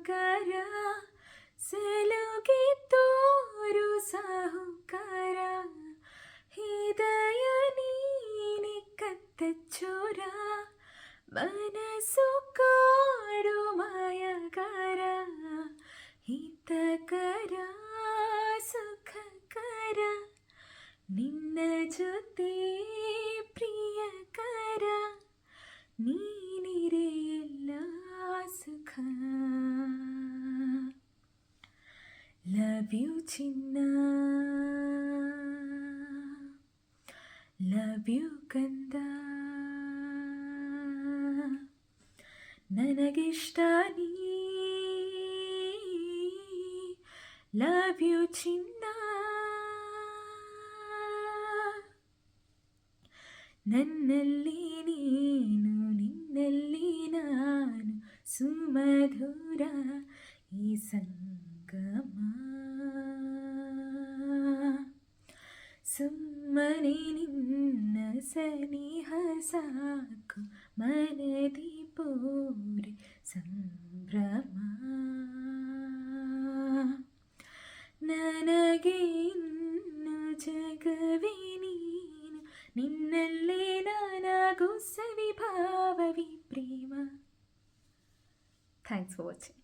ಸಾಹುಕಾರ ಸಲುಗೆ ತೋರು ಸಾಹುಕಾರ ಹೃದಯ ನೀನೆ ಕತ್ತಚ್ಚೋರ ಮನಸ್ಸು ಕಾಡು ಮಾಯಗಾರ ಹಿತಕರ ಸುಖಕರ ನಿನ್ನ ಜೊತೆ ಪ್ರಿಯಕರ ನೀನಿರೆ ಎಲ್ಲ ಸುಖ. ಲವ್ ಯು ಚಿನ್ನ, ಲವ್ ಯು ಕಂದ, ನನಗಿಷ್ಟ ನೀ. ಲವ್ ಯು ಚಿನ್ನ, ನನ್ನಲ್ಲಿ ನೀನು ನಿನ್ನಲ್ಲಿ ನಾನು ಸುಮಧುರ ಈ ಸಂಗಮ. ಸುಮ್ಮನೆ ನಿನ್ನ ಸನಿಹ ಸಾಕು ಮನದಿ ಪೂರೆ ಸಂಭ್ರಮ. ನನಗೆ ಇನ್ನು ಜಗವೇ ನೀನು, ನಿನ್ನಲ್ಲೇ ನಾನಾಗು ಸವಿಭಾವವಿ ಪ್ರೇಮ. Thanks for watching.